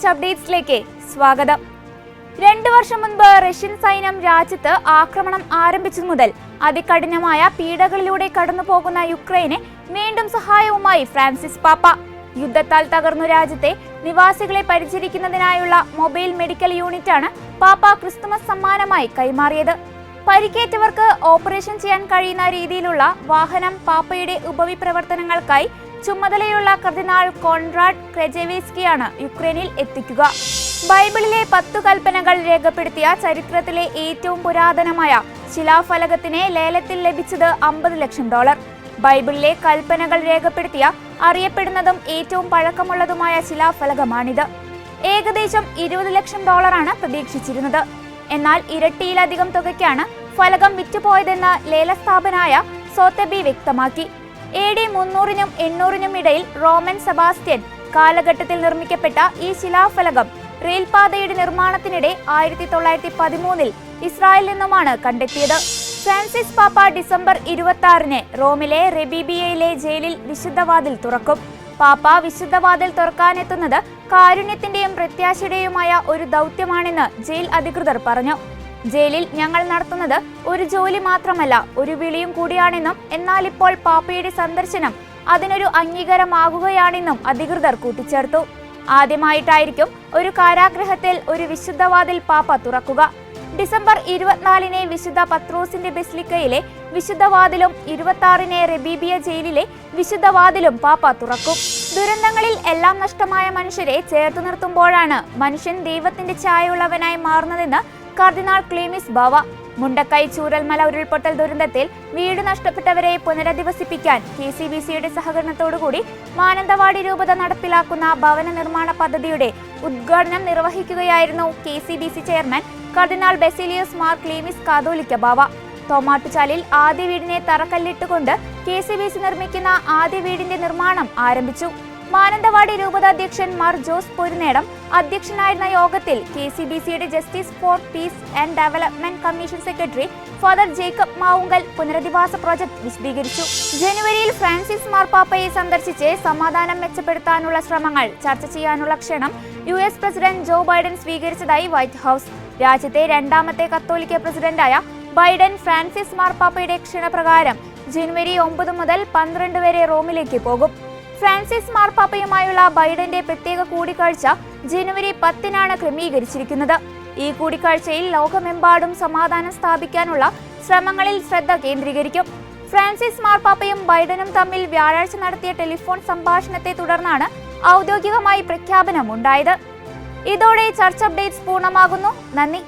ചർച്ച അപ്ഡേറ്റ്സിലേക്ക് സ്വാഗതം. 2 വർഷം മുൻപ് റഷ്യൻ സൈന്യം രാജ്യത്ത് ആക്രമണം ആരംഭിച്ചതു മുതൽ അതികഠിനമായ പീഡകളിലൂടെ കടന്നുപോകുന്ന യുക്രൈനെ വീണ്ടും സഹായവുമായി ഫ്രാൻസിസ് പാപ്പ. യുദ്ധത്താൽ തകർന്നു രാജ്യത്തെ നിവാസികളെ പരിചരിക്കുന്നതിനായുള്ള മൊബൈൽ മെഡിക്കൽ യൂണിറ്റാണ് പാപ്പ ക്രിസ്തുമസ് സമ്മാനമായി കൈമാറിയത്. പരിക്കേറ്റവർക്ക് ഓപ്പറേഷൻ ചെയ്യാൻ കഴിയുന്ന രീതിയിലുള്ള വാഹനം പാപ്പയുടെ ഉപവിപ്രവർത്തനങ്ങൾക്കായി ചുമതലയുള്ള കർദിനാൾ കോൺറാഡ് ക്രെജെവേസ്കിയാണ് യുക്രൈനിൽ എത്തിക്കുക. ബൈബിളിലെ 10 കൽപ്പനകൾ രേഖപ്പെടുത്തിയ ചരിത്രത്തിലെ ഏറ്റവും പുരാതനമായ ശിലാഫലകത്തിന് ലേലത്തിൽ ലഭിച്ചത് $50 ലക്ഷം. ബൈബിളിലെ കൽപ്പനകൾ രേഖപ്പെടുത്തിയ അറിയപ്പെടുന്നതും ഏറ്റവും പഴക്കമുള്ളതുമായ ശിലാഫലകമാണിത്. ഏകദേശം $20 ലക്ഷം പ്രതീക്ഷിച്ചിരുന്നത്. എന്നാൽ ഇരട്ടിയിലധികം തുകയ്ക്കാണ് ഫലകം വിറ്റുപോയതെന്ന് ലേലസ്ഥാപനായ സോത്തബി വ്യക്തമാക്കി. AD 300-നും 800-നും ഇടയിൽ റോമൻ സെബാസ്റ്റ്യൻ കാലഘട്ടത്തിൽ നിർമ്മിക്കപ്പെട്ട ഈ ശിലാഫലകം റെയിൽപാതയുടെ നിർമ്മാണത്തിനിടെ 1913-ൽ ഇസ്രായേലിൽ നിന്നുമാണ് കണ്ടെത്തിയത്. ഫ്രാൻസിസ് പാപ്പ ഡിസംബർ 26-ന് റോമിലെ റെബീബിയയിലെ ജയിലിൽ വിശുദ്ധവാതിൽ തുറക്കും. പാപ്പ വിശുദ്ധവാതിൽ തുറക്കാനെത്തുന്നത് കാരുണ്യത്തിന്റെയും പ്രത്യാശയുടെയുമായ ഒരു ദൗത്യമാണെന്ന് ജയിൽ അധികൃതർ പറഞ്ഞു. ജയിലിൽ ഞങ്ങൾ നടത്തുന്നത് ഒരു ജോലി മാത്രമല്ല, ഒരു വിളിയും കൂടിയാണെന്നും എന്നാൽ ഇപ്പോൾ പാപ്പയുടെ സന്ദർശനം അതിനൊരു അംഗീകാരമാകുകയാണെന്നും അധികൃതർ കൂട്ടിച്ചേർത്തു. ആദ്യമായിട്ടായിരിക്കും ഒരു കാരാഗൃഹത്തിൽ ഒരു വിശുദ്ധവാതിൽ പാപ്പ തുറക്കുക. ഡിസംബർ 24-ന് വിശുദ്ധ പത്രോസിന്റെ ബസിലിക്കയിലെ വിശുദ്ധവാതിലും 26-ന് റെബീബിയ ജയിലിലെ വിശുദ്ധവാതിലും പാപ്പ തുറക്കും. ദുരന്തങ്ങളിൽ എല്ലാം നഷ്ടമായ മനുഷ്യരെ ചേർത്തു നിർത്തുമ്പോഴാണ് മനുഷ്യൻ ദൈവത്തിന്റെ ഛായയുള്ളവനായി മാറുന്നതെന്ന് കർദിനാൾ ക്ലീമിസ് ബാവ. മുണ്ടക്കൈ ചൂരൽമല ഉരുൾപൊട്ടൽ ദുരന്തത്തിൽ വീട് നഷ്ടപ്പെട്ടവരെ പുനരധിവസിപ്പിക്കാൻ KCBCയുടെ സഹകരണത്തോടുകൂടി മാനന്തവാടി രൂപത നടപ്പിലാക്കുന്ന ഭവന നിർമ്മാണ പദ്ധതിയുടെ ഉദ്ഘാടനം നിർവഹിക്കുകയായിരുന്നു KCBC ചെയർമാൻ കർദിനാൾ ബെസിലിയസ് മാർ ക്ലീമിസ് കാതോലിക്ക ബാവ. തോമാട്ടുചാലിൽ ആദ്യ വീടിനെ തറക്കല്ലിട്ടുകൊണ്ട് KCBC നിർമ്മിക്കുന്ന ആദ്യ വീടിന്റെ നിർമ്മാണം ആരംഭിച്ചു. മാനന്തവാടി രൂപത അധ്യക്ഷൻ മാർ ജോസ് പൊരുന്നേടം അധ്യക്ഷനായിരുന്ന യോഗത്തിൽ KCBCയുടെ justice for peace and development commission secretary father Jacob Mavunkal പുനരധിവാസ പ്രോജക്ട് വിശദീകരിച്ചു. ജനുവരിയിൽ ഫ്രാൻസിസ് മാർപ്പാപ്പയെ സന്ദർശിച്ച് സമാധാനം മെച്ചപ്പെടുത്താനുള്ള ശ്രമങ്ങൾ ചർച്ച ചെയ്യാനുള്ള ക്ഷണം US പ്രസിഡന്റ് ജോ ബൈഡൻ സ്വീകരിച്ചതായി വൈറ്റ് ഹൗസ്. രാജ്യത്തെ 2ാമത്തെ കത്തോലിക്ക പ്രസിഡന്റായ ബൈഡൻ ഫ്രാൻസിസ് മാർപ്പാപ്പയുടെ ക്ഷണപ്രകാരം ജനുവരി 9 മുതൽ 12 വരെ റോമിലേക്ക് പോകും. ഫ്രാൻസിസ് മാർപ്പാപ്പയുമായുള്ള ബൈഡന്റെ പ്രത്യേക കൂടിക്കാഴ്ച ജനുവരി 10-നാണ് ക്രമീകരിച്ചിരിക്കുന്നത്. ഈ കൂടിക്കാഴ്ചയിൽ ലോകമെമ്പാടും സമാധാനം സ്ഥാപിക്കാനുള്ള ശ്രമങ്ങളിൽ ശ്രദ്ധ കേന്ദ്രീകരിക്കും. ഫ്രാൻസിസ് മാർപ്പാപ്പയും ബൈഡനും തമ്മിൽ വ്യാഴാഴ്ച നടത്തിയ ടെലിഫോൺ സംഭാഷണത്തെ തുടർന്നാണ് ഔദ്യോഗികമായി പ്രഖ്യാപനം ഉണ്ടായത്. ഇതോടെ ചർച്ച അപ്ഡേറ്റ്സ് പൂർണ്ണമാകുന്നു. നന്ദി.